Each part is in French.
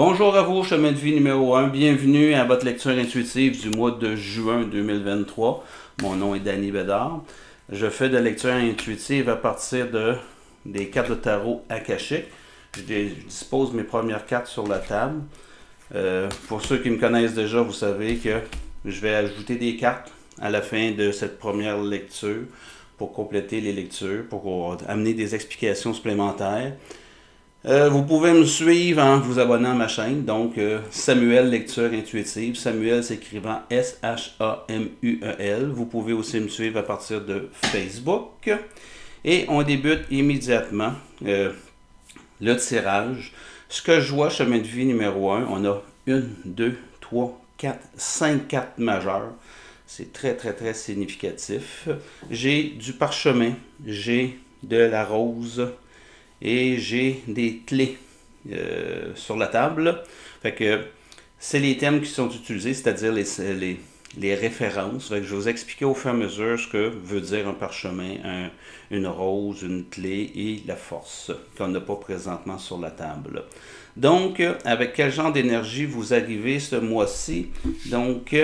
Bonjour à vous, chemin de vie numéro 1. Bienvenue à votre lecture intuitive du mois de juin 2023. Mon nom est Danny Bédard. Je fais de la lecture intuitive à partir des cartes de tarot akashiques. Je dispose mes premières cartes sur la table. Pour ceux qui me connaissent déjà, vous savez que je vais ajouter des cartes à la fin de cette première lecture pour compléter les lectures, pour amener des explications supplémentaires. Vous pouvez me suivre en vous abonnant à ma chaîne, donc Samuel Lecture Intuitive, Samuel s'écrivant S-H-A-M-U-E-L. Vous pouvez aussi me suivre à partir de Facebook. Et on débute immédiatement le tirage. Ce que je vois, chemin de vie numéro 1, on a 1, 2, 3, 4, 5 cartes majeures. C'est très, très, très significatif. J'ai du parchemin, j'ai de la rose, et j'ai des clés sur la table. Fait que c'est les thèmes qui sont utilisés, c'est-à-dire les références. Fait que je vais vous expliquer au fur et à mesure ce que veut dire un parchemin, une rose, une clé et la force qu'on n'a pas présentement sur la table. Donc, avec quel genre d'énergie vous arrivez ce mois-ci, donc,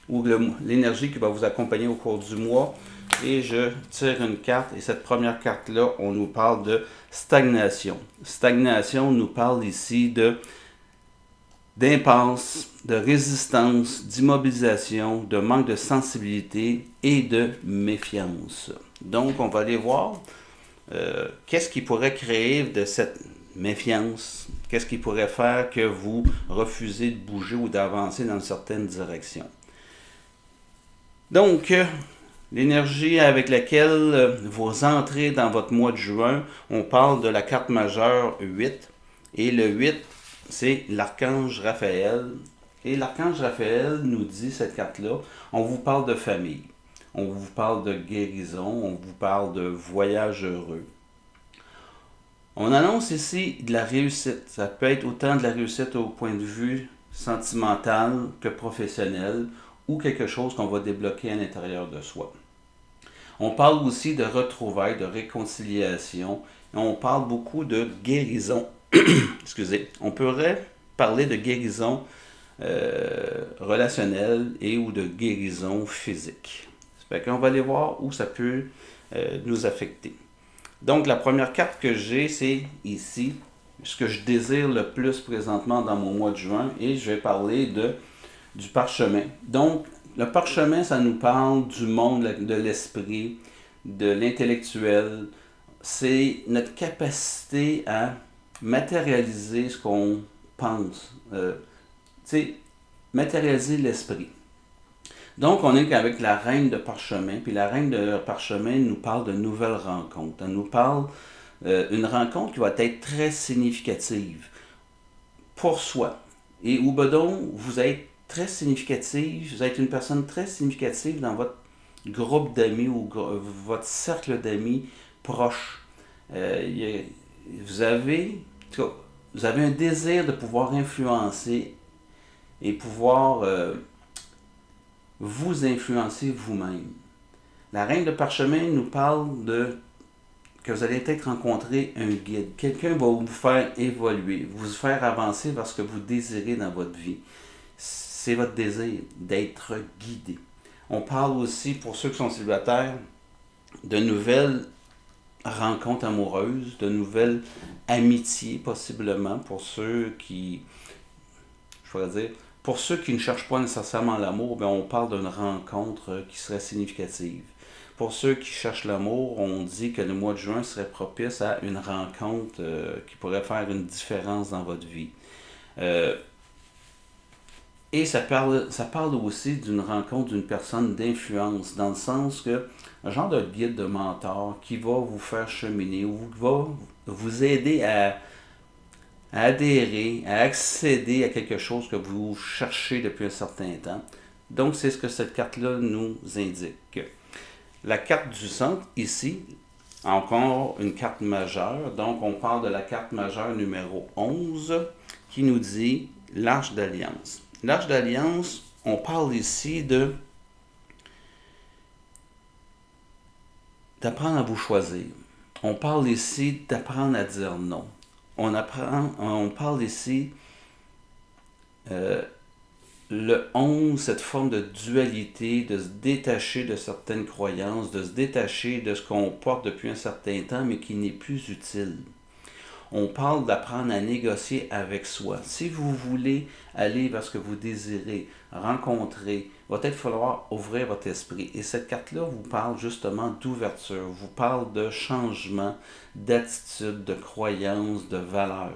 ou l'énergie qui va vous accompagner au cours du mois. Et je tire une carte, et cette première carte-là, on nous parle de stagnation. Stagnation nous parle ici d'impasse, de résistance, d'immobilisation, de manque de sensibilité et de méfiance. Donc, on va aller voir qu'est-ce qui pourrait créer de cette méfiance, qu'est-ce qui pourrait faire que vous refusez de bouger ou d'avancer dans une certaine direction. Donc, l'énergie avec laquelle vous entrez dans votre mois de juin, on parle de la carte majeure 8. Et le 8, c'est l'archange Raphaël. Et l'archange Raphaël nous dit, cette carte-là, on vous parle de famille. On vous parle de guérison, on vous parle de voyage heureux. On annonce ici de la réussite. Ça peut être autant de la réussite au point de vue sentimental que professionnel, ou quelque chose qu'on va débloquer à l'intérieur de soi. On parle aussi de retrouvailles, de réconciliation. Et on parle beaucoup de guérison. Excusez. On pourrait parler de guérison relationnelle et ou de guérison physique. Ça fait qu'on va aller voir où ça peut nous affecter. Donc, la première carte que j'ai, c'est ici, ce que je désire le plus présentement dans mon mois de juin. Et je vais parler du parchemin. Donc, le parchemin, ça nous parle du monde de l'esprit, de l'intellectuel. C'est notre capacité à matérialiser ce qu'on pense. Matérialiser l'esprit. Donc, on est avec la reine de parchemin. Puis la reine de parchemin nous parle de nouvelles rencontres. Elle nous parle d'une rencontre qui va être très significative pour soi. Et où bedon, vous êtes très significative, vous êtes une personne très significative dans votre groupe d'amis ou votre cercle d'amis proche. Vous avez un désir de pouvoir influencer et pouvoir vous influencer vous-même. La reine de parchemin nous parle que vous allez peut-être rencontrer un guide. Quelqu'un va vous faire évoluer, vous faire avancer vers ce que vous désirez dans votre vie. C'est votre désir d'être guidé. On parle aussi, pour ceux qui sont célibataires, de nouvelles rencontres amoureuses, de nouvelles amitiés possiblement, pour ceux qui, pour ceux qui ne cherchent pas nécessairement l'amour, on parle d'une rencontre qui serait significative. Pour ceux qui cherchent l'amour, on dit que le mois de juin serait propice à une rencontre qui pourrait faire une différence dans votre vie. Et ça parle aussi d'une rencontre d'une personne d'influence, dans le sens que un genre de guide, de mentor qui va vous faire cheminer, ou va vous aider à adhérer, à accéder à quelque chose que vous cherchez depuis un certain temps. Donc, c'est ce que cette carte-là nous indique. La carte du centre, ici, encore une carte majeure. Donc, on parle de la carte majeure numéro 11 qui nous dit l'Arche d'Alliance. L'Arche d'Alliance, on parle ici d'apprendre à vous choisir. On parle ici d'apprendre à dire non. On parle ici Euh, le 11, cette forme de dualité, de se détacher de certaines croyances, de se détacher de ce qu'on porte depuis un certain temps, mais qui n'est plus utile. On parle d'apprendre à négocier avec soi. Si vous voulez aller vers ce que vous désirez, rencontrer, il va peut-être falloir ouvrir votre esprit. Et cette carte-là vous parle justement d'ouverture, vous parle de changement, d'attitude, de croyance, de valeur.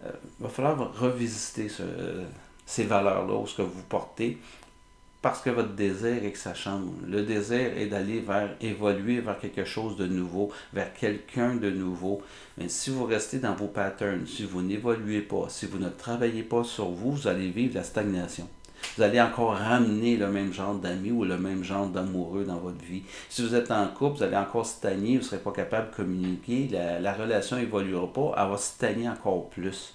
Il va falloir revisiter ces valeurs-là, ou ce que vous portez, parce que votre désir est que ça change. Le désir est d'aller évoluer vers quelque chose de nouveau, vers quelqu'un de nouveau. Mais si vous restez dans vos patterns, si vous n'évoluez pas, si vous ne travaillez pas sur vous, vous allez vivre la stagnation. Vous allez encore ramener le même genre d'amis ou le même genre d'amoureux dans votre vie. Si vous êtes en couple, vous allez encore stagner, vous ne serez pas capable de communiquer, la relation n'évoluera pas, elle va stagner encore plus.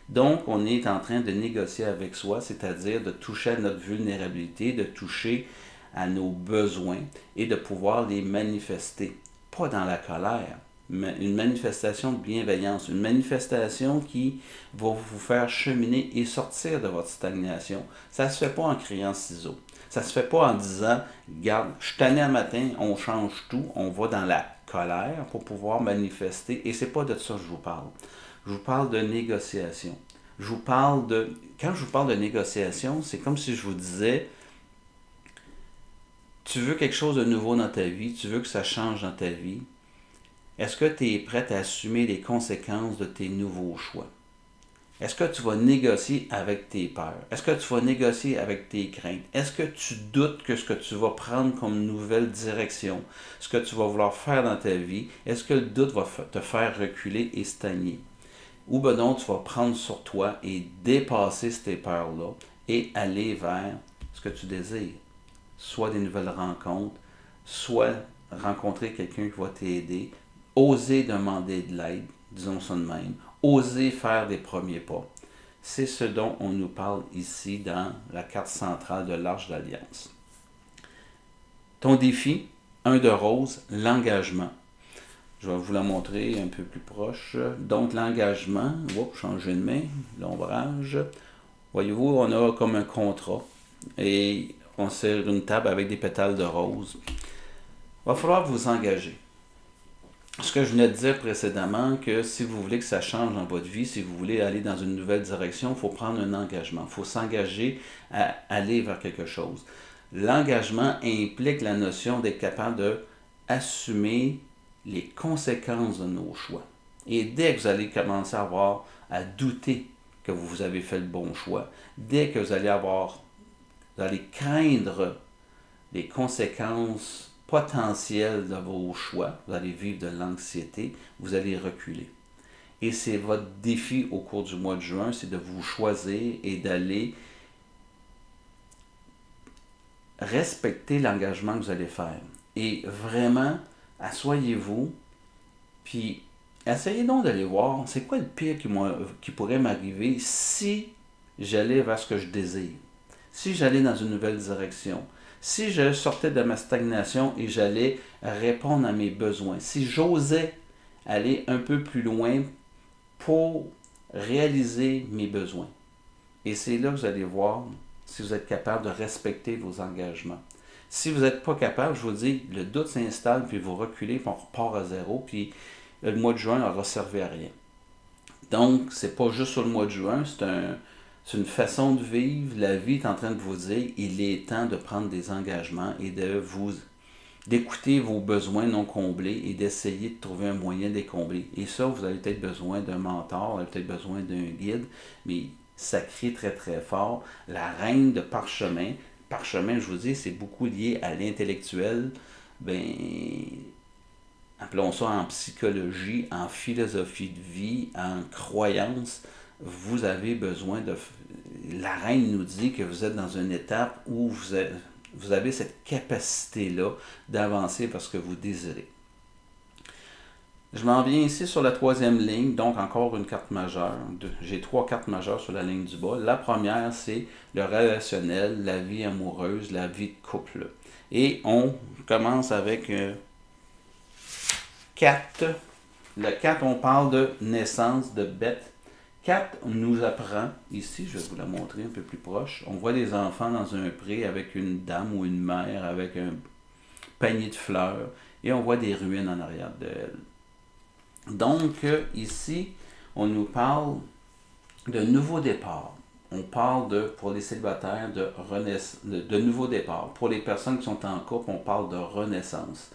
Donc, on est en train de négocier avec soi, c'est-à-dire de toucher à notre vulnérabilité, de toucher à nos besoins et de pouvoir les manifester. Pas dans la colère, mais une manifestation de bienveillance, une manifestation qui va vous faire cheminer et sortir de votre stagnation. Ça ne se fait pas en criant ciseaux. Ça ne se fait pas en disant, regarde, je suis tanné un matin, on change tout, on va dans la colère pour pouvoir manifester. Et c'est pas de ça que je vous parle. Je vous parle de négociation. Je vous parle de... Quand je vous parle de négociation, c'est comme si je vous disais, tu veux quelque chose de nouveau dans ta vie, tu veux que ça change dans ta vie. Est-ce que tu es prête à assumer les conséquences de tes nouveaux choix? Est-ce que tu vas négocier avec tes peurs? Est-ce que tu vas négocier avec tes craintes? Est-ce que tu doutes que ce que tu vas prendre comme nouvelle direction, ce que tu vas vouloir faire dans ta vie, est-ce que le doute va te faire reculer et stagner? Ou ben non, tu vas prendre sur toi et dépasser ces peurs-là et aller vers ce que tu désires. Soit des nouvelles rencontres, soit rencontrer quelqu'un qui va t'aider, oser demander de l'aide, disons ça de même, oser faire des premiers pas. C'est ce dont on nous parle ici dans la carte centrale de l'Arche d'Alliance. Ton défi, 1 de rose, l'engagement. Je vais vous la montrer un peu plus proche. Donc, l'engagement, changer de main, l'ombrage. Voyez-vous, on a comme un contrat et on sert une table avec des pétales de rose. Il va falloir vous engager. Ce que je venais de dire précédemment, que si vous voulez que ça change dans votre vie, si vous voulez aller dans une nouvelle direction, il faut prendre un engagement. Il faut s'engager à aller vers quelque chose. L'engagement implique la notion d'être capable d'assumer les conséquences de nos choix. Et dès que vous allez commencer à douter que vous avez fait le bon choix, dès que vous allez craindre les conséquences potentielles de vos choix, vous allez vivre de l'anxiété, vous allez reculer. Et c'est votre défi au cours du mois de juin, c'est de vous choisir et d'aller respecter l'engagement que vous allez faire. Et vraiment, asseyez-vous, puis essayez donc d'aller voir, c'est quoi le pire qui pourrait m'arriver si j'allais vers ce que je désire, si j'allais dans une nouvelle direction, si je sortais de ma stagnation et j'allais répondre à mes besoins, si j'osais aller un peu plus loin pour réaliser mes besoins. Et c'est là que vous allez voir si vous êtes capable de respecter vos engagements. Si vous n'êtes pas capable, je vous dis, le doute s'installe, puis vous reculez, puis on repart à zéro, puis le mois de juin n'aura servi à rien. Donc, c'est pas juste sur le mois de juin, c'est une façon de vivre. La vie est en train de vous dire, il est temps de prendre des engagements et d'écouter vos besoins non comblés et d'essayer de trouver un moyen de les combler. Et ça, vous avez peut-être besoin d'un mentor, vous avez peut-être besoin d'un guide, mais ça crie très très fort. La reine de parchemin, je vous dis, c'est beaucoup lié à l'intellectuel, appelons ça en psychologie, en philosophie de vie, en croyance. Vous avez besoin de... La reine nous dit que vous êtes dans une étape où vous avez cette capacité-là d'avancer vers ce que vous désirez. Je m'en viens ici sur la 3e ligne, donc encore une carte majeure. J'ai 3 cartes majeures sur la ligne du bas. La première, c'est le relationnel, la vie amoureuse, la vie de couple. Et on commence avec 4. Le 4, on parle de naissance, de bête. 4 nous apprend, ici, je vais vous la montrer un peu plus proche, on voit des enfants dans un pré avec une dame ou une mère avec un panier de fleurs et on voit des ruines en arrière d'elle. Donc, ici, on nous parle de nouveau départ. On parle pour les célibataires de nouveau départ. Pour les personnes qui sont en couple, on parle de renaissance.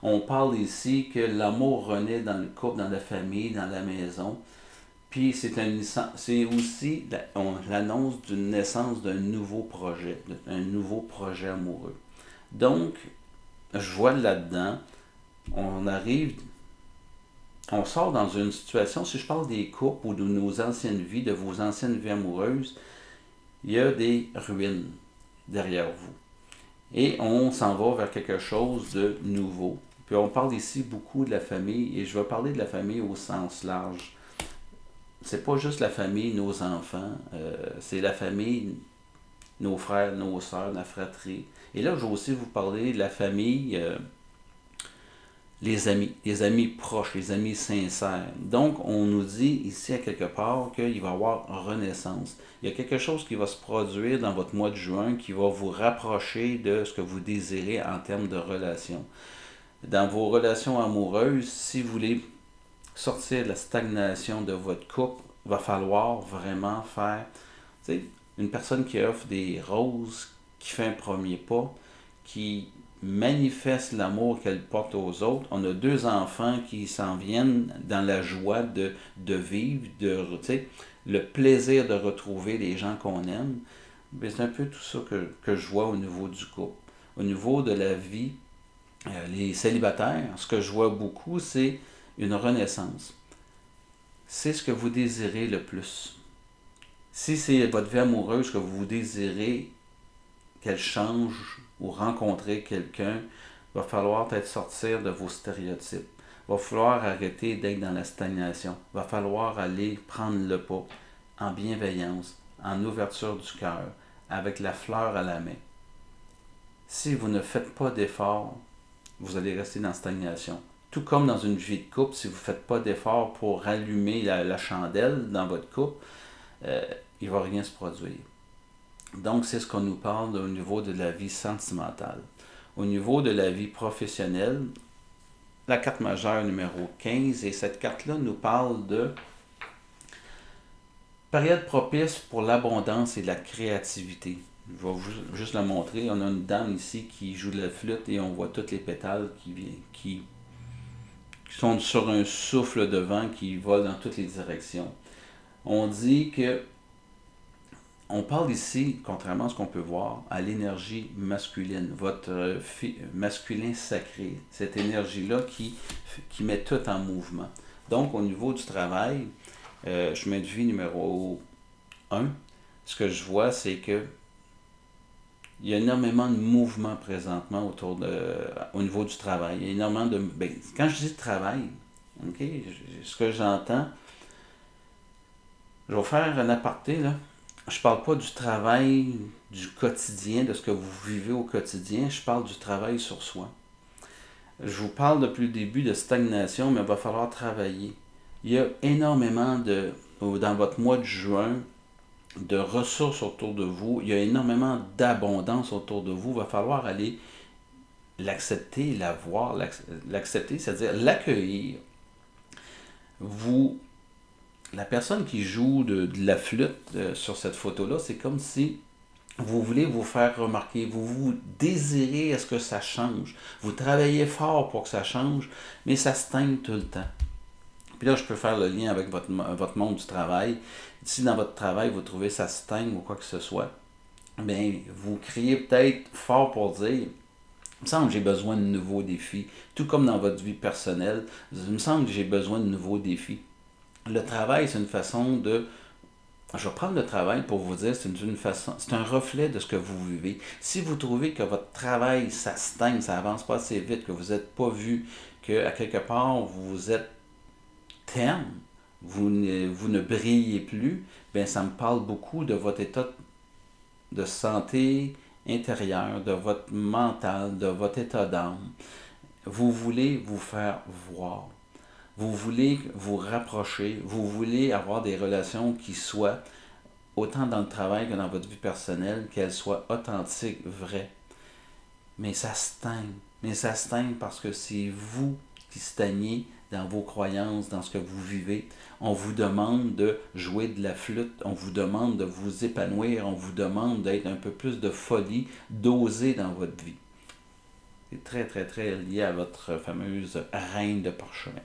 On parle ici que l'amour renaît dans le couple, dans la famille, dans la maison. Puis c'est aussi l'annonce d'une naissance d'un nouveau projet amoureux. Donc, je vois là-dedans, on sort dans une situation, si je parle des couples ou de nos anciennes vies, de vos anciennes vies amoureuses, il y a des ruines derrière vous. Et on s'en va vers quelque chose de nouveau. Puis on parle ici beaucoup de la famille, et je vais parler de la famille au sens large. C'est pas juste la famille, nos enfants, c'est la famille, nos frères, nos sœurs, la fratrie. Et là, je vais aussi vous parler de la famille, les amis proches, les amis sincères. Donc, on nous dit ici à quelque part qu'il va y avoir renaissance. Il y a quelque chose qui va se produire dans votre mois de juin qui va vous rapprocher de ce que vous désirez en termes de relations. Dans vos relations amoureuses, si vous voulez sortir de la stagnation de votre couple, il va falloir vraiment faire, tu sais, une personne qui offre des roses, qui fait un premier pas, qui manifeste l'amour qu'elle porte aux autres. On a 2 enfants qui s'en viennent dans la joie de vivre, tu sais, le plaisir de retrouver les gens qu'on aime. C'est un peu tout ça que je vois au niveau du couple. Au niveau de la vie, les célibataires, ce que je vois beaucoup, c'est une renaissance. C'est ce que vous désirez le plus. Si c'est votre vie amoureuse que vous désirez qu'elle change ou rencontrer quelqu'un, il va falloir peut-être sortir de vos stéréotypes. Il va falloir arrêter d'être dans la stagnation. Il va falloir aller prendre le pas en bienveillance, en ouverture du cœur, avec la fleur à la main. Si vous ne faites pas d'efforts, vous allez rester dans la stagnation. Tout comme dans une vie de couple, si vous ne faites pas d'efforts pour allumer la chandelle dans votre couple, il ne va rien se produire. Donc, c'est ce qu'on nous parle au niveau de la vie sentimentale. Au niveau de la vie professionnelle, la carte majeure numéro 15, et cette carte-là nous parle de période propice pour l'abondance et la créativité. Je vais juste la montrer. On a une dame ici qui joue de la flûte et on voit toutes les pétales qui sont sur un souffle de vent qui volent dans toutes les directions. On dit que on parle ici, contrairement à ce qu'on peut voir, à l'énergie masculine, votre masculin sacré, cette énergie-là qui met tout en mouvement. Donc, au niveau du travail, chemin de vie numéro 1, ce que je vois, c'est que il y a énormément de mouvement présentement au niveau du travail. Il y a énormément de... quand je dis travail, okay, ce que j'entends, je vais faire un aparté, là. Je ne parle pas du travail du quotidien, de ce que vous vivez au quotidien, je parle du travail sur soi. Je vous parle depuis le début de stagnation, mais il va falloir travailler. Il y a énormément dans votre mois de juin, de ressources autour de vous, il y a énormément d'abondance autour de vous, il va falloir aller l'accepter, la voir, l'accepter, c'est-à-dire l'accueillir. La personne qui joue de la flûte sur cette photo-là, c'est comme si vous voulez vous faire remarquer, vous désirez à ce que ça change, vous travaillez fort pour que ça change, mais ça stagne tout le temps. Puis là, je peux faire le lien avec votre monde du travail. Si dans votre travail, vous trouvez ça stagne ou quoi que ce soit, bien, vous criez peut-être fort pour dire, il me semble que j'ai besoin de nouveaux défis. Tout comme dans votre vie personnelle, il me semble que j'ai besoin de nouveaux défis. Le travail, c'est une façon de... Je vais prendre le travail pour vous dire, c'est un reflet de ce que vous vivez. Si vous trouvez que votre travail, ça stagne, ça avance pas assez vite, que vous n'êtes pas vu, qu'à quelque part, vous êtes terne, vous ne brillez plus, bien, ça me parle beaucoup de votre état de santé intérieure, de votre mental, de votre état d'âme. Vous voulez vous faire voir. Vous voulez vous rapprocher, vous voulez avoir des relations qui soient, autant dans le travail que dans votre vie personnelle, qu'elles soient authentiques, vraies. Mais ça stagne. Mais ça stagne parce que c'est vous qui stagnez dans vos croyances, dans ce que vous vivez. On vous demande de jouer de la flûte, on vous demande de vous épanouir, on vous demande d'être un peu plus de folie, d'oser dans votre vie. C'est très, très, très lié à votre fameuse reine de parchemin.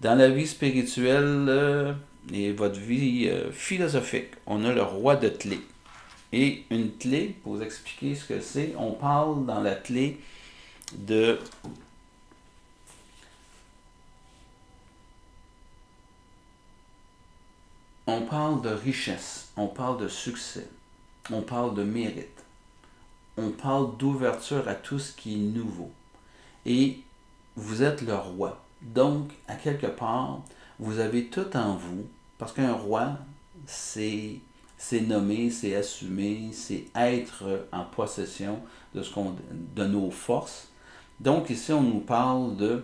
Dans la vie spirituelle et votre vie philosophique, on a le roi de clés. Et une clé, pour vous expliquer ce que c'est, on parle dans la clé de on parle de richesse, on parle de succès, on parle de mérite, on parle d'ouverture à tout ce qui est nouveau. Et vous êtes le roi. Donc, à quelque part, vous avez tout en vous, parce qu'un roi, c'est nommer, c'est assumer, c'est être en possession de nos forces. Donc ici, on nous parle de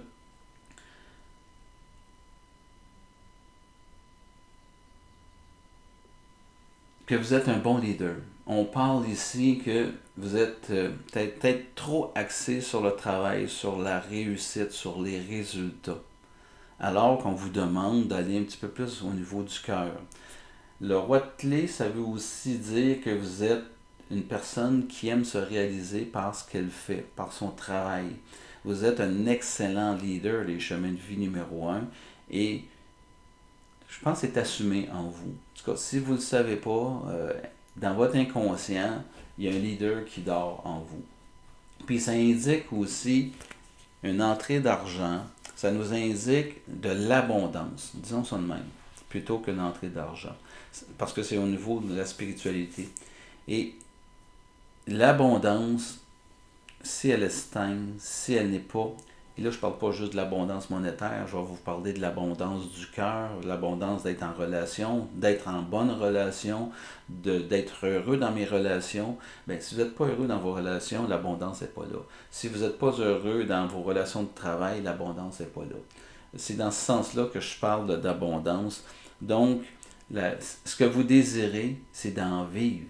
que vous êtes un bon leader. On parle ici que vous êtes peut-être trop axé sur le travail, sur la réussite, sur les résultats, alors qu'on vous demande d'aller un petit peu plus au niveau du cœur. Le roi de clé, ça veut aussi dire que vous êtes une personne qui aime se réaliser par ce qu'elle fait, par son travail. Vous êtes un excellent leader, les chemins de vie numéro 1, et je pense que c'est assumé en vous. En tout cas, si vous ne le savez pas, dans votre inconscient, il y a un leader qui dort en vous. Puis ça indique aussi une entrée d'argent, ça nous indique de l'abondance, disons ça de même, plutôt qu'une entrée d'argent, parce que c'est au niveau de la spiritualité. Et l'abondance, si elle est stagne, si elle n'est pas, et là je ne parle pas juste de l'abondance monétaire, je vais vous parler de l'abondance du cœur, l'abondance d'être en relation, d'être en bonne relation, d'être heureux dans mes relations. Bien, si vous n'êtes pas heureux dans vos relations, l'abondance n'est pas là. Si vous n'êtes pas heureux dans vos relations de travail, l'abondance n'est pas là. C'est dans ce sens-là que je parle d'abondance. Donc, ce que vous désirez, c'est d'en vivre.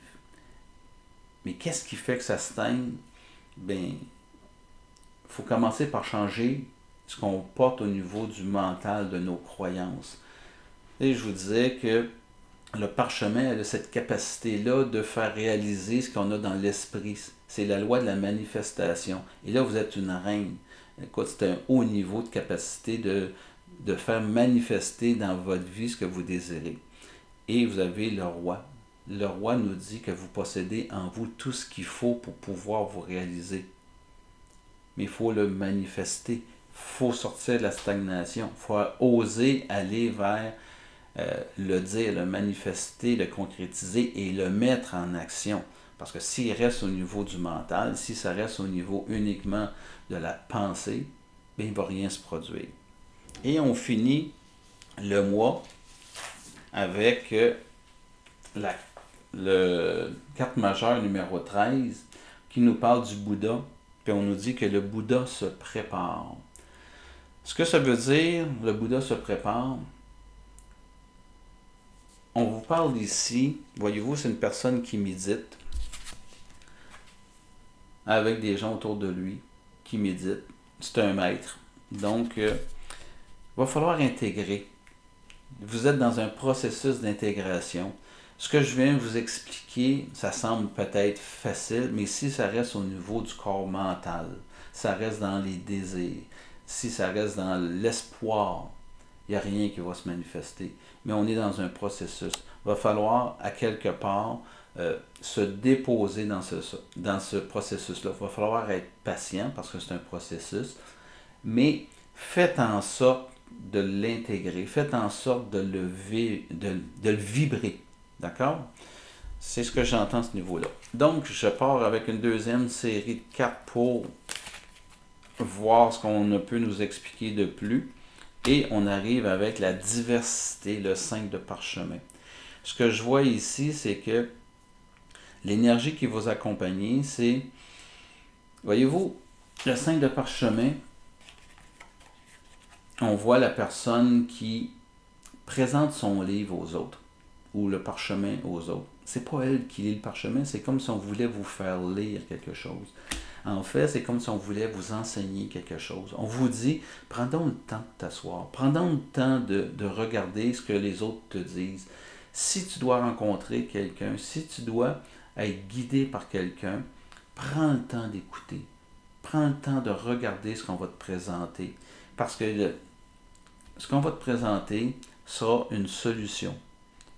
Mais qu'est-ce qui fait que ça stagne? Bien, il faut commencer par changer ce qu'on porte au niveau du mental, de nos croyances. Et je vous disais que le parchemin a cette capacité-là de faire réaliser ce qu'on a dans l'esprit. C'est la loi de la manifestation. Et là, vous êtes une reine. Écoute, c'est un haut niveau de capacité de faire manifester dans votre vie ce que vous désirez. Et vous avez le roi. Le roi nous dit que vous possédez en vous tout ce qu'il faut pour pouvoir vous réaliser. Mais il faut le manifester. Il faut sortir de la stagnation. Il faut oser aller vers le dire, le manifester, le concrétiser et le mettre en action. Parce que s'il reste au niveau du mental, si ça reste au niveau uniquement de la pensée, bien, il ne va rien se produire. Et on finit le mois avec le carte majeure numéro 13 qui nous parle du Bouddha, puis on nous dit que le Bouddha se prépare. Ce que ça veut dire, le Bouddha se prépare, on vous parle ici, voyez-vous, c'est une personne qui médite, avec des gens autour de lui qui méditent. C'est un maître. Donc, il va falloir intégrer. Vous êtes dans un processus d'intégration. Ce que je viens de vous expliquer, ça semble peut-être facile, mais si ça reste au niveau du corps mental, ça reste dans les désirs, si ça reste dans l'espoir, il n'y a rien qui va se manifester. Mais on est dans un processus. Il va falloir, à quelque part, se déposer dans ce processus-là. Il va falloir être patient parce que c'est un processus, mais faites en sorte de l'intégrer, faites en sorte de le vibrer. D'accord? C'est ce que j'entends à ce niveau-là. Donc, je pars avec une deuxième série de cartes pour voir ce qu'on peut nous expliquer de plus. Et on arrive avec la diversité, le 5 de parchemin. Ce que je vois ici, c'est que l'énergie qui vous accompagne, c'est, voyez-vous, le 5 de parchemin, on voit la personne qui présente son livre aux autres ou le parchemin aux autres. C'est pas elle qui lit le parchemin, c'est comme si on voulait vous faire lire quelque chose. En fait, c'est comme si on voulait vous enseigner quelque chose. On vous dit, prends donc le temps de t'asseoir, prends donc le temps de regarder ce que les autres te disent. Si tu dois rencontrer quelqu'un, si tu dois être guidé par quelqu'un, prends le temps d'écouter. Prends le temps de regarder ce qu'on va te présenter. Parce que ce qu'on va te présenter sera une solution,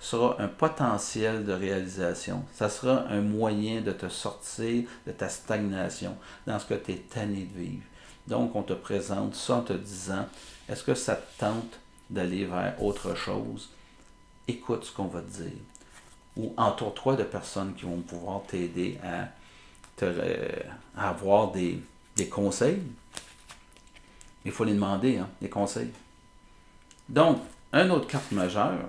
sera un potentiel de réalisation. Ça sera un moyen de te sortir de ta stagnation, dans ce que tu es tanné de vivre. Donc, on te présente ça en te disant, est-ce que ça te tente d'aller vers autre chose? Écoute ce qu'on va te dire. Ou entoure-toi de personnes qui vont pouvoir t'aider à avoir des conseils. Il faut les demander, hein, des conseils. Donc, une autre carte majeure,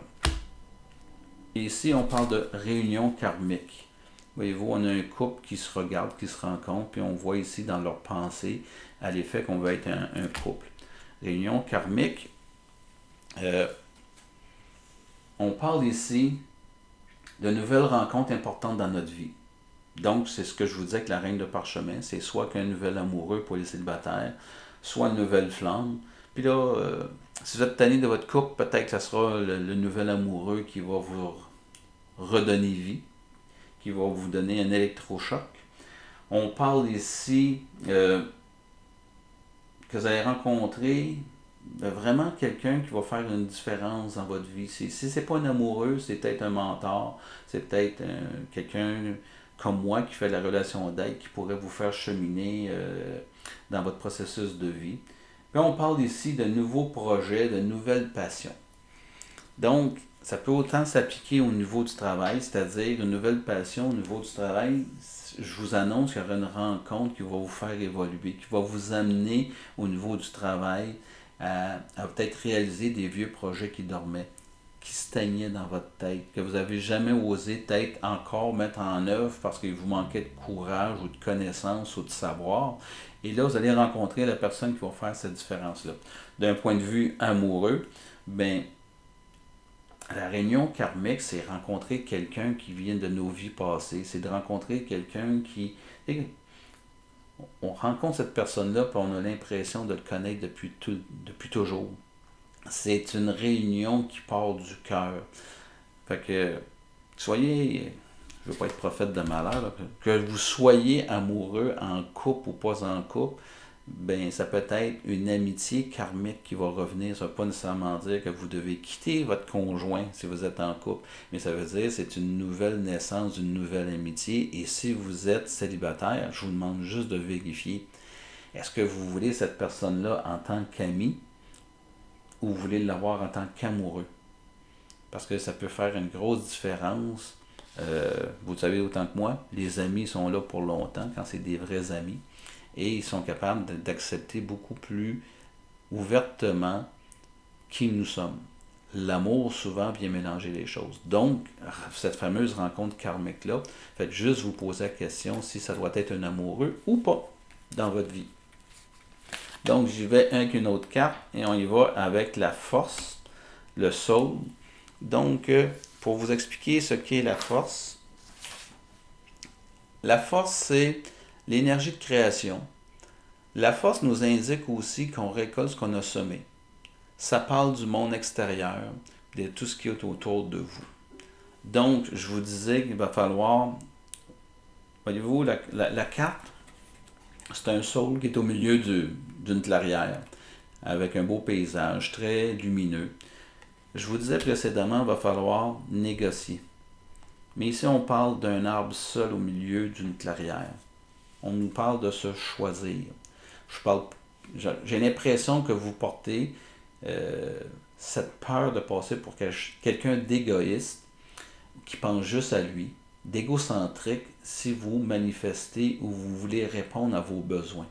ici on parle de réunion karmique. Voyez-vous, on a un couple qui se regarde, qui se rencontre, puis on voit ici dans leur pensée à l'effet qu'on va être un couple. Réunion karmique, on parle ici de nouvelles rencontres importantes dans notre vie. Donc, c'est ce que je vous disais avec la reine de parchemin, c'est soit qu'un nouvel amoureux pour les célibataires, soit une nouvelle flamme. Puis là, si vous êtes tanné de votre couple, peut-être que ce sera le nouvel amoureux qui va vous redonner vie, qui va vous donner un électrochoc. On parle ici que vous allez rencontrer vraiment quelqu'un qui va faire une différence dans votre vie. Si ce n'est pas un amoureux, c'est peut-être un mentor, c'est peut-être quelqu'un comme moi qui fait la relation d'aide, qui pourrait vous faire cheminer dans votre processus de vie. Puis on parle ici de nouveaux projets, de nouvelles passions. Donc, ça peut autant s'appliquer au niveau du travail, c'est-à-dire une nouvelle passion au niveau du travail. Je vous annonce qu'il y aura une rencontre qui va vous faire évoluer, qui va vous amener au niveau du travail à peut-être réaliser des vieux projets qui dormaient, qui stagnaient dans votre tête, que vous n'avez jamais osé peut-être encore mettre en œuvre parce qu'il vous manquait de courage ou de connaissances ou de savoir. Et là, vous allez rencontrer la personne qui va faire cette différence-là. D'un point de vue amoureux, ben, la réunion karmique, c'est rencontrer quelqu'un qui vient de nos vies passées. C'est de rencontrer quelqu'un qui... On rencontre cette personne-là, puis on a l'impression de le connaître depuis toujours. C'est une réunion qui part du cœur. Fait que, soyez... Je ne veux pas être prophète de malheur, là, que vous soyez amoureux en couple ou pas en couple, ben ça peut être une amitié karmique qui va revenir. Ça ne veut pas nécessairement dire que vous devez quitter votre conjoint si vous êtes en couple, mais ça veut dire que c'est une nouvelle naissance d'une nouvelle amitié. Et si vous êtes célibataire, je vous demande juste de vérifier, est-ce que vous voulez cette personne-là en tant qu'ami ou vous voulez l'avoir en tant qu'amoureux? Parce que ça peut faire une grosse différence. Vous savez autant que moi, les amis sont là pour longtemps quand c'est des vrais amis et ils sont capables d'accepter beaucoup plus ouvertement qui nous sommes. L'amour souvent vient mélanger les choses. Donc, cette fameuse rencontre karmique-là, faites juste vous poser la question si ça doit être un amoureux ou pas dans votre vie. Donc, j'y vais avec une autre carte et on y va avec la force, le soul. Donc, pour vous expliquer ce qu'est la force, c'est l'énergie de création. La force nous indique aussi qu'on récolte ce qu'on a semé. Ça parle du monde extérieur, de tout ce qui est autour de vous. Donc, je vous disais qu'il va falloir, voyez-vous, la carte, c'est un soul qui est au milieu d'une clairière, avec un beau paysage très lumineux. Je vous disais précédemment, il va falloir négocier. Mais ici, on parle d'un arbre seul au milieu d'une clairière. On nous parle de se choisir. J'ai l'impression que vous portez cette peur de passer pour quelqu'un d'égoïste, qui pense juste à lui, d'égocentrique si vous manifestez ou vous voulez répondre à vos besoins.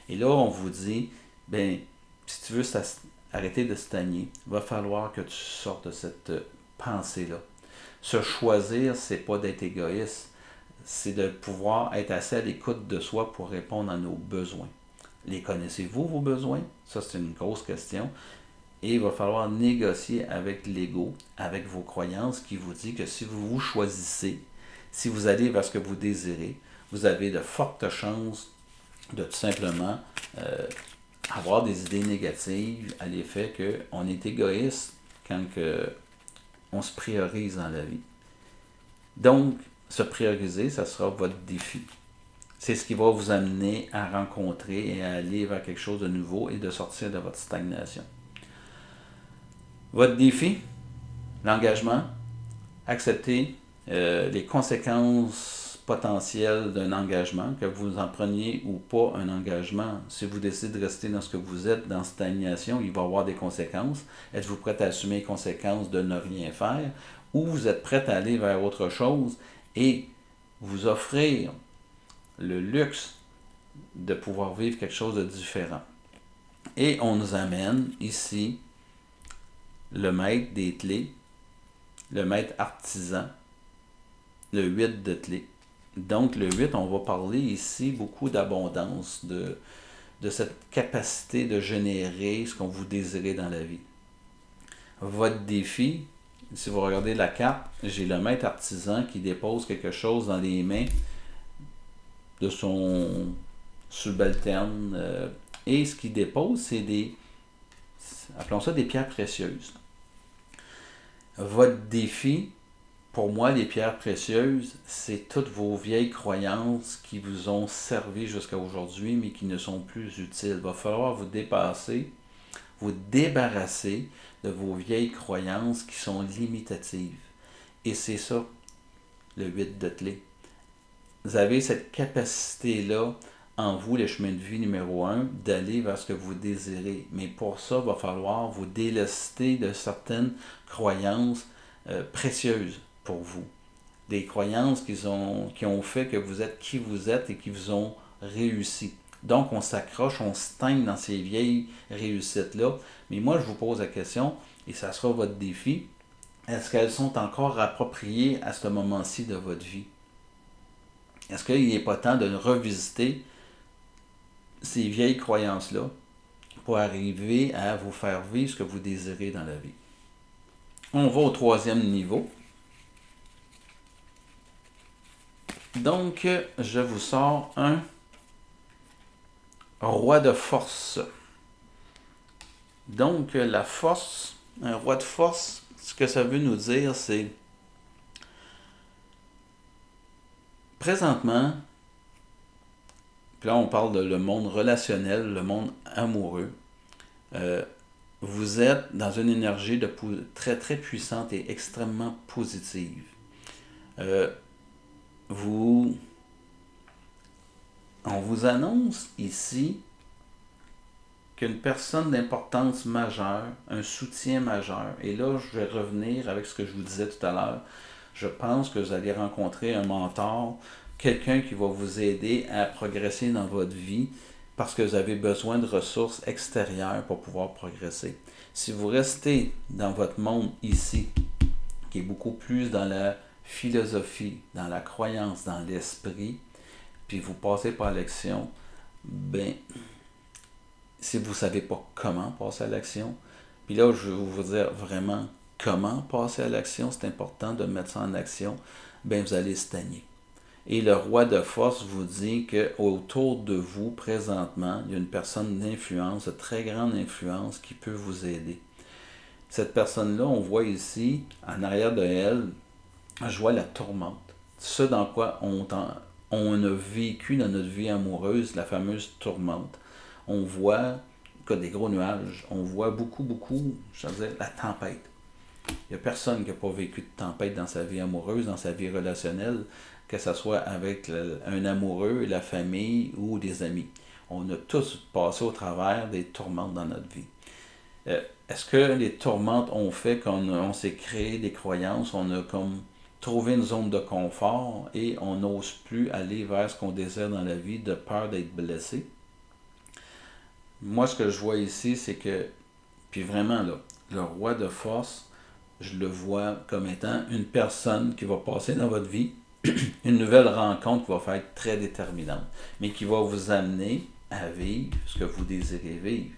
Et là, on vous dit, ben, si tu veux arrêter de stagner, il va falloir que tu sortes de cette pensée-là. Se choisir, c'est pas d'être égoïste, c'est de pouvoir être assez à l'écoute de soi pour répondre à nos besoins. Les connaissez-vous, vos besoins? Ça, c'est une grosse question. Et il va falloir négocier avec l'ego, avec vos croyances, qui vous dit que si vous vous choisissez, si vous allez vers ce que vous désirez, vous avez de fortes chances de tout simplement avoir des idées négatives à l'effet qu'on est égoïste quand on se priorise dans la vie. Donc, se prioriser, ça sera votre défi. C'est ce qui va vous amener à rencontrer et à aller vers quelque chose de nouveau et de sortir de votre stagnation. Votre défi, l'engagement, accepter les conséquences potentielles d'un engagement, que vous en preniez ou pas un engagement. Si vous décidez de rester dans ce que vous êtes, dans stagnation, il va y avoir des conséquences. Êtes-vous prêt à assumer les conséquences de ne rien faire ou vous êtes prêt à aller vers autre chose et vous offrir le luxe de pouvoir vivre quelque chose de différent. Et on nous amène ici le maître des clés, le maître artisan, le 8 de clés. Donc le 8, on va parler ici beaucoup d'abondance, de cette capacité de générer ce qu'on vous désirez dans la vie. Votre défi, si vous regardez la carte, j'ai le maître artisan qui dépose quelque chose dans les mains de son subalterne. Et ce qu'il dépose, c'est appelons ça des pierres précieuses. Votre défi, pour moi, les pierres précieuses, c'est toutes vos vieilles croyances qui vous ont servi jusqu'à aujourd'hui, mais qui ne sont plus utiles. Il va falloir vous dépasser, vous débarrasser de vos vieilles croyances qui sont limitatives. Et c'est ça, le 8 de clé. Vous avez cette capacité-là en vous, le chemin de vie numéro 1, d'aller vers ce que vous désirez. Mais pour ça, il va falloir vous délester de certaines croyances précieuses pour vous. Des croyances qui ont fait que vous êtes qui vous êtes et qui vous ont réussi. Donc, on s'accroche, on se teigne dans ces vieilles réussites-là. Mais moi, je vous pose la question, et ça sera votre défi, est-ce qu'elles sont encore appropriées à ce moment-ci de votre vie? Est-ce qu'il n'est pas temps de revisiter ces vieilles croyances-là pour arriver à vous faire vivre ce que vous désirez dans la vie? On va au 3e niveau. Donc, je vous sors un roi de force. Donc, la force, un roi de force, ce que ça veut nous dire, c'est présentement, puis là on parle de le monde relationnel, le monde amoureux, vous êtes dans une énergie très très puissante et extrêmement positive. On vous annonce ici qu'une personne d'importance majeure, un soutien majeur, et là je vais revenir avec ce que je vous disais tout à l'heure, je pense que vous allez rencontrer un mentor, quelqu'un qui va vous aider à progresser dans votre vie parce que vous avez besoin de ressources extérieures pour pouvoir progresser. Si vous restez dans votre monde ici, qui est beaucoup plus dans la philosophie, dans la croyance, dans l'esprit, puis vous passez par l'action, ben, si vous ne savez pas comment passer à l'action, puis là, je vais vous dire vraiment comment passer à l'action, c'est important de mettre ça en action, ben vous allez stagner. Et le roi de force vous dit qu'autour de vous, présentement, il y a une personne d'influence, de très grande influence, qui peut vous aider. Cette personne-là, on voit ici, en arrière de elle, je vois la tourmente. Ce dans quoi on a vécu dans notre vie amoureuse, la fameuse tourmente. On voit des gros nuages, on voit beaucoup, je veux dire, la tempête. Il n'y a personne qui n'a pas vécu de tempête dans sa vie amoureuse, dans sa vie relationnelle, que ce soit avec un amoureux, la famille ou des amis. On a tous passé au travers des tourmentes dans notre vie. Est-ce que les tourmentes ont fait qu'on s'est créé des croyances, on a comme trouvé une zone de confort et on n'ose plus aller vers ce qu'on désire dans la vie de peur d'être blessé? Moi, ce que je vois ici, c'est que, puis vraiment là, le roi de force, je le vois comme étant une personne qui va passer dans votre vie, une nouvelle rencontre qui va faire être très déterminante, mais qui va vous amener à vivre ce que vous désirez vivre.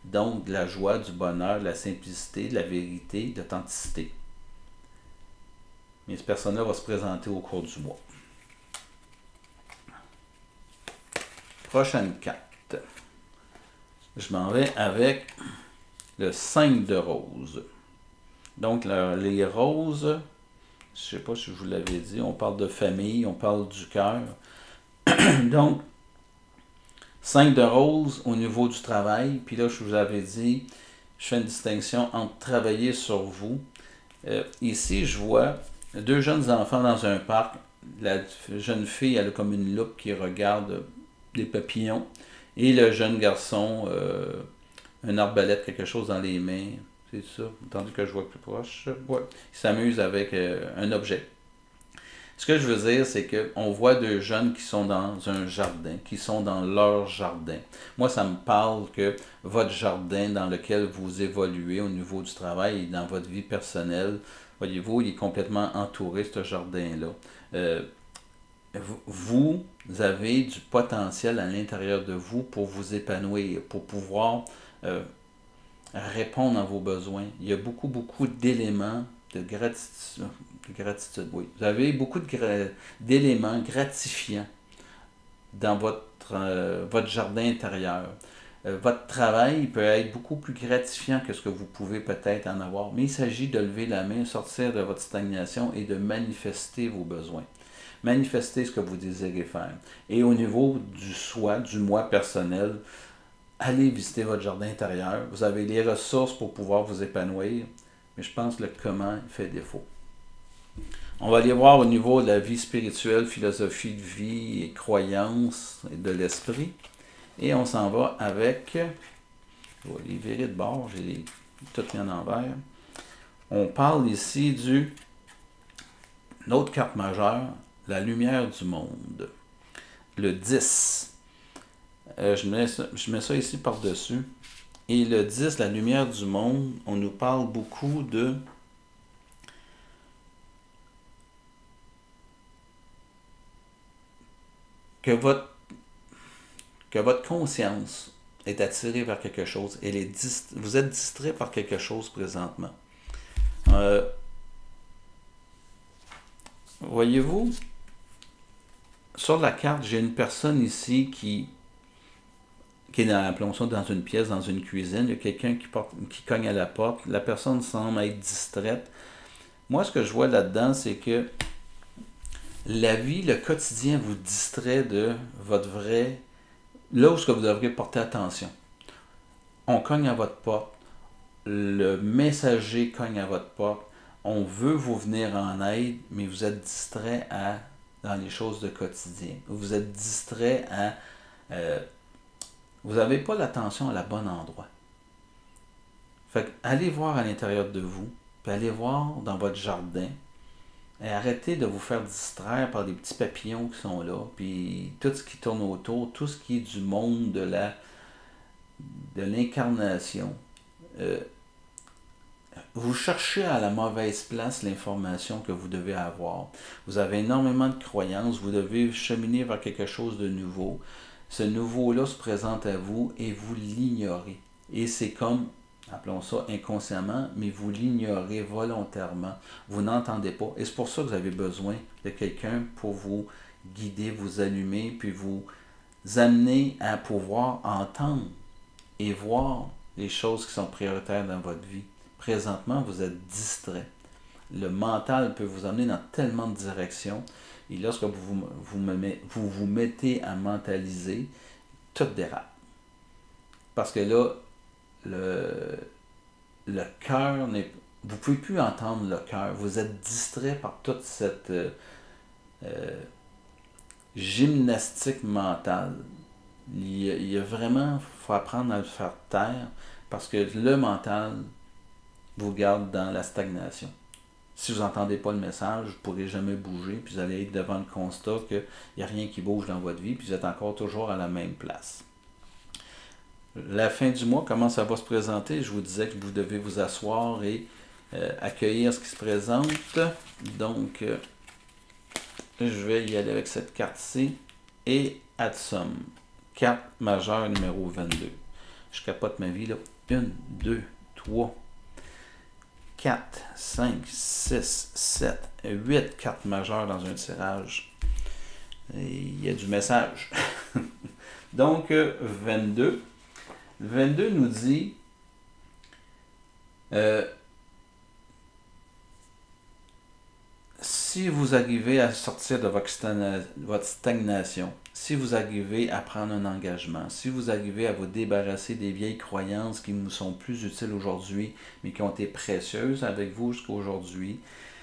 Donc, de la joie, du bonheur, de la simplicité, de la vérité, de l'authenticité. Mais cette personne-là va se présenter au cours du mois. Prochaine carte. Je m'en vais avec le 5 de rose. Donc, les roses, je ne sais pas si je vous l'avais dit, on parle de famille, on parle du cœur. Donc, 5 de rose au niveau du travail. Puis là, je vous avais dit, je fais une distinction entre travailler sur vous. Ici, je vois 2 jeunes enfants dans un parc. La jeune fille, elle a comme une loupe qui regarde des papillons. Et le jeune garçon, une arbalète, quelque chose dans les mains. C'est ça, tandis que je vois plus proche. Ouais. Il s'amuse avec un objet. Ce que je veux dire, c'est qu'on voit 2 jeunes qui sont dans un jardin, qui sont dans leur jardin. Moi, ça me parle que votre jardin dans lequel vous évoluez au niveau du travail et dans votre vie personnelle, voyez-vous, il est complètement entouré, ce jardin-là. Vous avez du potentiel à l'intérieur de vous pour vous épanouir, pour pouvoir répondre à vos besoins. Il y a beaucoup d'éléments de gratitude, oui. Vous avez beaucoup d'éléments gratifiants dans votre jardin intérieur. Votre travail peut être beaucoup plus gratifiant que ce que vous pouvez peut-être en avoir, mais il s'agit de lever la main, sortir de votre stagnation et de manifester vos besoins. Manifester ce que vous désirez faire. Et au niveau du soi, du moi personnel, allez visiter votre jardin intérieur. Vous avez les ressources pour pouvoir vous épanouir, mais je pense que le comment fait défaut. On va aller voir au niveau de la vie spirituelle, philosophie de vie et croyances et de l'esprit. Et on s'en va avec, je vais les virer de bord, j'ai tout mis en envers. On parle ici d'une autre carte majeure, la lumière du monde. Le 10. Je mets ça ici par-dessus. Et le 10, la lumière du monde, on nous parle beaucoup de que votre conscience est attirée vers quelque chose. Vous êtes distrait par quelque chose présentement. Voyez-vous, sur la carte, j'ai une personne ici qui est dans une pièce, dans une cuisine. Il y a quelqu'un qui cogne à la porte. La personne semble être distraite. Moi, ce que je vois là-dedans, c'est que la vie, le quotidien vous distrait de votre vrai... Là où vous devriez porter attention. On cogne à votre porte. Le messager cogne à votre porte. On veut vous venir en aide, mais vous êtes distrait dans les choses de quotidien. Vous êtes distrait à... vous n'avez pas l'attention à la bonne endroit. Fait que allez voir à l'intérieur de vous, puis allez voir dans votre jardin, et arrêtez de vous faire distraire par des petits papillons qui sont là, puis tout ce qui tourne autour, tout ce qui est du monde de l'incarnation. Vous cherchez à la mauvaise place l'information que vous devez avoir. Vous avez énormément de croyances, vous devez cheminer vers quelque chose de nouveau. Ce nouveau-là se présente à vous et vous l'ignorez. Et c'est comme, appelons ça inconsciemment, mais vous l'ignorez volontairement. Vous n'entendez pas. Et c'est pour ça que vous avez besoin de quelqu'un pour vous guider, vous allumer, puis vous amener à pouvoir entendre et voir les choses qui sont prioritaires dans votre vie. Présentement, vous êtes distrait. Le mental peut vous amener dans tellement de directions. Et lorsque vous mettez à mentaliser, tout dérape. Parce que là, le cœur n'est... Vous ne pouvez plus entendre le cœur. Vous êtes distrait par toute cette gymnastique mentale. Il y a vraiment... Il faut apprendre à le faire taire parce que le mental vous garde dans la stagnation. Si vous n'entendez pas le message, vous ne pourrez jamais bouger, puis vous allez être devant le constat qu'il n'y a rien qui bouge dans votre vie, puis vous êtes encore toujours à la même place. La fin du mois, comment ça va se présenter? Je vous disais que vous devez vous asseoir et accueillir ce qui se présente. Donc, je vais y aller avec cette carte-ci. Et Adsum. carte majeure numéro 22. Je capote ma vie, là. 1, 2, 3, 4, 5, 6, 7, 8 cartes majeures dans un tirage. Et il y a du message. Donc, 22. 22 nous dit si vous arrivez à sortir de votre stagnation, si vous arrivez à prendre un engagement, si vous arrivez à vous débarrasser des vieilles croyances qui nous sont plus utiles aujourd'hui, mais qui ont été précieuses avec vous jusqu'à aujourd'hui,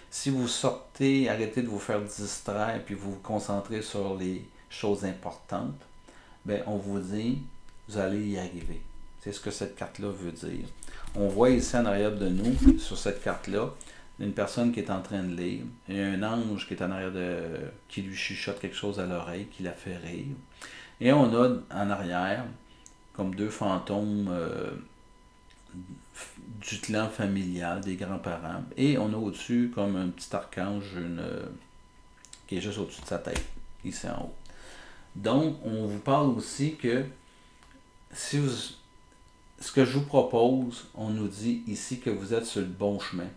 si vous sortez, arrêtez de vous faire distraire puis vous vous concentrez sur les choses importantes, ben on vous dit, vous allez y arriver. C'est ce que cette carte-là veut dire. On voit ici en arrière de nous, sur cette carte-là, une personne qui est en train de lire, il y a un ange qui est en arrière qui lui chuchote quelque chose à l'oreille, qui la fait rire. Et on a en arrière, comme deux fantômes du clan familial, des grands-parents. Et on a au-dessus comme un petit archange qui est juste au-dessus de sa tête, ici en haut. Donc, on vous parle aussi que si vous, ce que je vous propose, on nous dit ici que vous êtes sur le bon chemin,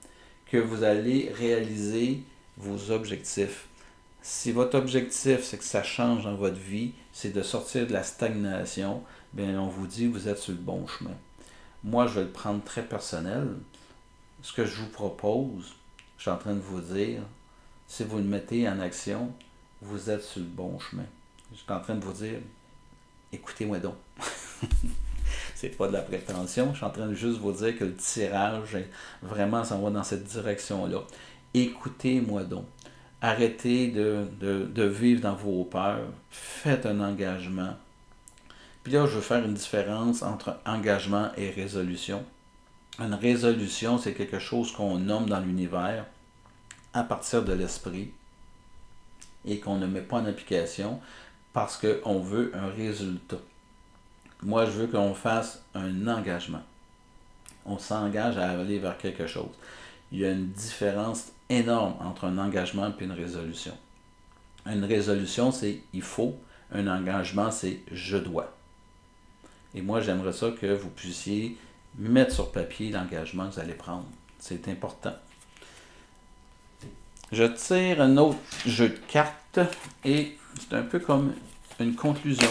que vous allez réaliser vos objectifs. Si votre objectif, c'est que ça change dans votre vie, c'est de sortir de la stagnation, bien, on vous dit que vous êtes sur le bon chemin. Moi, je vais le prendre très personnel. Ce que je vous propose, je suis en train de vous dire, si vous le mettez en action, vous êtes sur le bon chemin. Je suis en train de vous dire, écoutez-moi donc. C'est pas de la prétention, je suis en train de juste vous dire que le tirage, vraiment, s'en va dans cette direction-là. Écoutez-moi donc. Arrêtez de vivre dans vos peurs. Faites un engagement. Puis là, je veux faire une différence entre engagement et résolution. Une résolution, c'est quelque chose qu'on nomme dans l'univers à partir de l'esprit et qu'on ne met pas en application parce qu'on veut un résultat. Moi, je veux qu'on fasse un engagement. On s'engage à aller vers quelque chose. Il y a une différence énorme entre un engagement et une résolution. Une résolution, c'est « il faut ». Un engagement, c'est « je dois ». Et moi, j'aimerais ça que vous puissiez mettre sur papier l'engagement que vous allez prendre. C'est important. Je tire un autre jeu de cartes et c'est un peu comme une conclusion.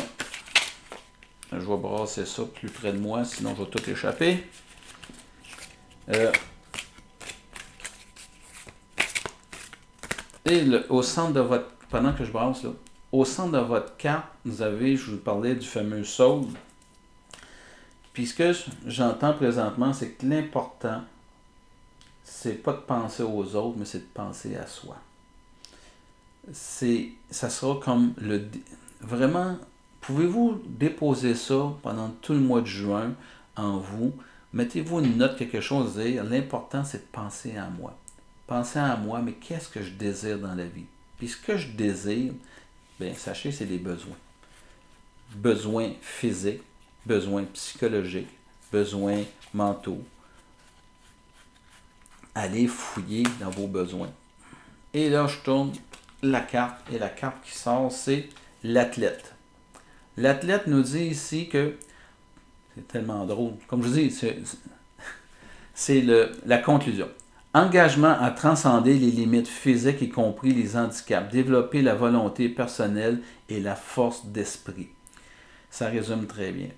Je vais brasser ça plus près de moi, sinon je vais tout échapper. Et au centre de votre... Pendant que je brasse, là, au centre de votre carte, vous avez, je vous parlais du fameux solde. Puis ce que j'entends présentement, c'est que l'important, c'est pas de penser aux autres, mais c'est de penser à soi. Ça sera comme le... Vraiment... Pouvez-vous déposer ça pendant tout le mois de juin en vous? Mettez-vous une note, quelque chose à dire. L'important, c'est de penser à moi. Pensez à moi, mais qu'est-ce que je désire dans la vie? Puis ce que je désire, bien, sachez, c'est des besoins. Besoins physiques, besoins psychologiques, besoins mentaux. Allez fouiller dans vos besoins. Et là, je tourne la carte, et la carte qui sort, c'est l'athlète. L'athlète nous dit ici que, c'est tellement drôle, comme je vous dis, c'est la conclusion. Engagement à transcender les limites physiques, y compris les handicaps, développer la volonté personnelle et la force d'esprit. Ça résume très bien.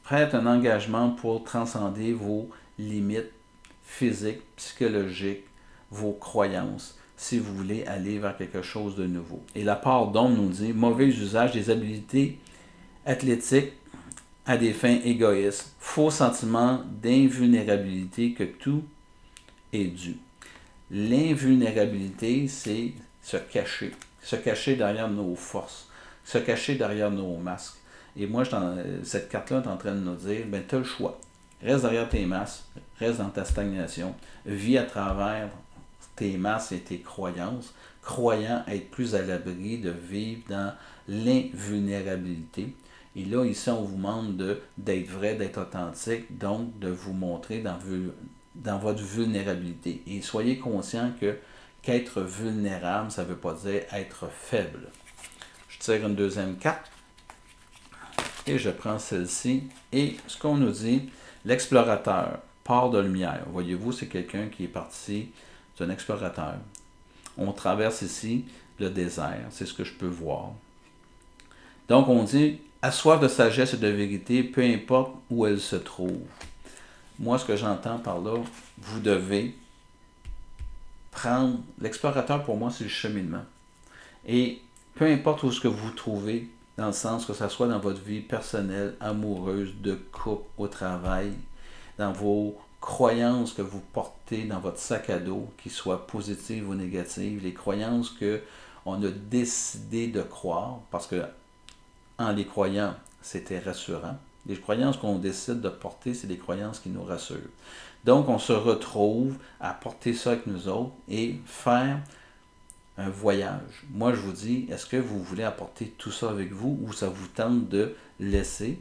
Faites un engagement pour transcender vos limites physiques, psychologiques, vos croyances, si vous voulez aller vers quelque chose de nouveau. Et la part d'ombre nous dit, mauvais usage des habiletés athlétique à des fins égoïstes, faux sentiment d'invulnérabilité que tout est dû. L'invulnérabilité, c'est se cacher derrière nos forces, se cacher derrière nos masques. Et moi, cette carte-là est en train de nous dire, ben, tu as le choix. Reste derrière tes masques, reste dans ta stagnation, vis à travers tes masques et tes croyances, croyant être plus à l'abri de vivre dans l'invulnérabilité. Et là, ici, on vous demande d'être vrai, d'être authentique, donc de vous montrer dans votre vulnérabilité. Et soyez conscient qu'être vulnérable, ça ne veut pas dire être faible. Je tire une deuxième carte. Et je prends celle-ci. Et ce qu'on nous dit, l'explorateur, part de lumière. Voyez-vous, c'est quelqu'un qui est parti, c'est un explorateur. On traverse ici le désert, c'est ce que je peux voir. Donc on dit, à soif de sagesse et de vérité, peu importe où elle se trouve. Moi, ce que j'entends par là, vous devez prendre, l'explorateur pour moi, c'est le cheminement. Et peu importe où ce que vous vous trouvez, dans le sens que ce soit dans votre vie personnelle, amoureuse, de couple, au travail, dans vos croyances que vous portez dans votre sac à dos, qu'ils soient positives ou négatives, les croyances qu'on a décidé de croire, parce que en les croyant, c'était rassurant. Les croyances qu'on décide de porter, c'est des croyances qui nous rassurent. Donc, on se retrouve à porter ça avec nous autres et faire un voyage. Moi, je vous dis, est-ce que vous voulez apporter tout ça avec vous ou ça vous tente de laisser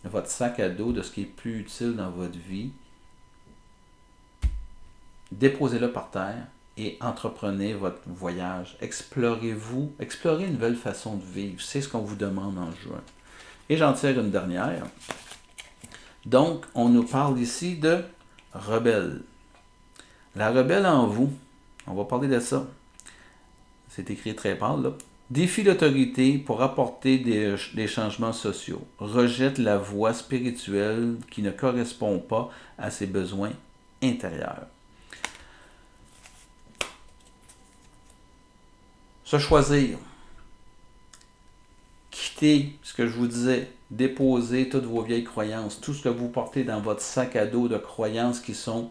votre sac à dos de ce qui est plus utile dans votre vie, déposez-le par terre et entreprenez votre voyage. Explorez-vous, explorez une nouvelle façon de vivre. C'est ce qu'on vous demande en juin. Et j'en tire une dernière. Donc, on nous parle ici de rebelle. La rebelle en vous, on va parler de ça. C'est écrit très pâle, là. Défie l'autorité pour apporter des changements sociaux. Rejette la voie spirituelle qui ne correspond pas à ses besoins intérieurs. Se choisir. Quitter ce que je vous disais. Déposer toutes vos vieilles croyances. Tout ce que vous portez dans votre sac à dos de croyances qui sont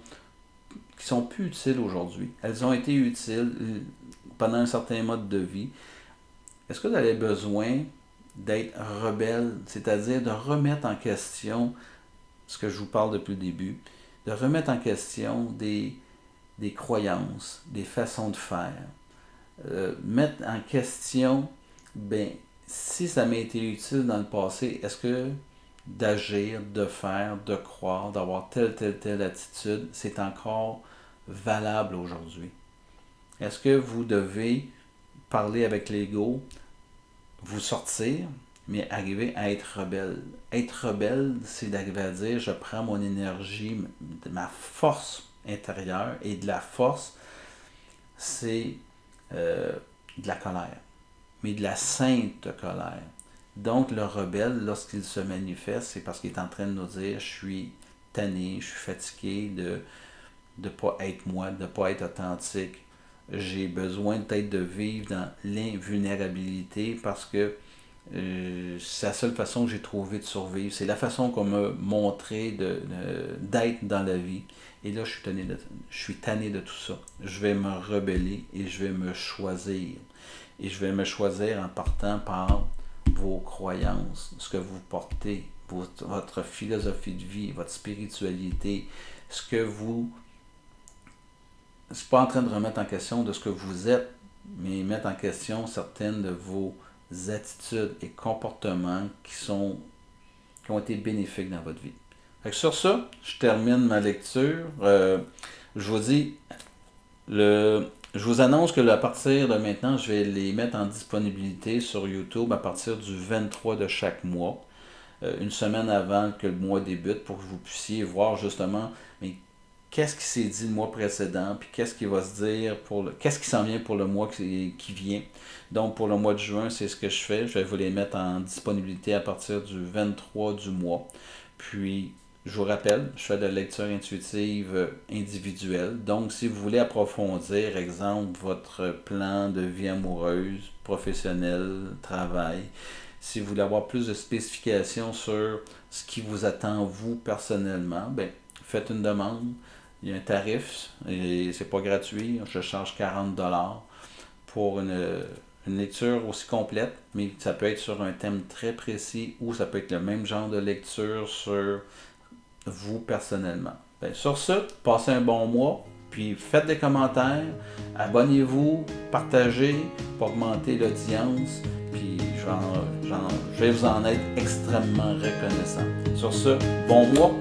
plus utiles aujourd'hui. Elles ont été utiles pendant un certain mode de vie. Est-ce que vous avez besoin d'être rebelle, c'est-à-dire de remettre en question ce que je vous parle depuis le début, de remettre en question des croyances, des façons de faire, mettre en question, si ça m'a été utile dans le passé, est-ce que d'agir, de faire, de croire, d'avoir telle attitude, c'est encore valable aujourd'hui? Est-ce que vous devez parler avec l'ego, vous sortir, mais arriver à être rebelle? Être rebelle, c'est d'arriver à dire, je prends mon énergie, ma force intérieure, et de la force, c'est de la colère, mais de la sainte colère. Donc le rebelle, lorsqu'il se manifeste, c'est parce qu'il est en train de nous dire, je suis tanné, je suis fatigué de ne pas être moi, de ne pas être authentique. J'ai besoin peut-être de vivre dans l'invulnérabilité parce que c'est la seule façon que j'ai trouvé de survivre. C'est la façon qu'on m'a montré d'être dans la vie. Et là, je suis tanné de tout ça. Je vais me rebeller et je vais me choisir. Et je vais me choisir en partant par vos croyances, ce que vous portez, votre philosophie de vie, votre spiritualité, ce que vous... C'est pas en train de remettre en question de ce que vous êtes, mais mettre en question certaines de vos attitudes et comportements qui ont été bénéfiques dans votre vie. Fait que sur ça, je termine ma lecture. Je vous dis, je vous annonce que à partir de maintenant, je vais les mettre en disponibilité sur YouTube à partir du 23 de chaque mois, une semaine avant que le mois débute, pour que vous puissiez voir justement qu'est-ce qui s'est dit le mois précédent, puis qu'est-ce qui va se dire qu'est-ce qui s'en vient pour le mois qui vient. Donc pour le mois de juin, c'est ce que je fais. Je vais vous les mettre en disponibilité à partir du 23 du mois. Puis, je vous rappelle, je fais de la lecture intuitive individuelle. Donc, si vous voulez approfondir, exemple, votre plan de vie amoureuse, professionnelle, travail, si vous voulez avoir plus de spécifications sur ce qui vous attend vous personnellement, faites une demande. Il y a un tarif, et c'est pas gratuit. Je charge 40$ pour une lecture aussi complète, mais ça peut être sur un thème très précis ou ça peut être le même genre de lecture sur vous personnellement. Sur ce, passez un bon mois, puis faites des commentaires, abonnez-vous, partagez pour augmenter l'audience, puis je vais vous en être extrêmement reconnaissant. Sur ce, bon mois!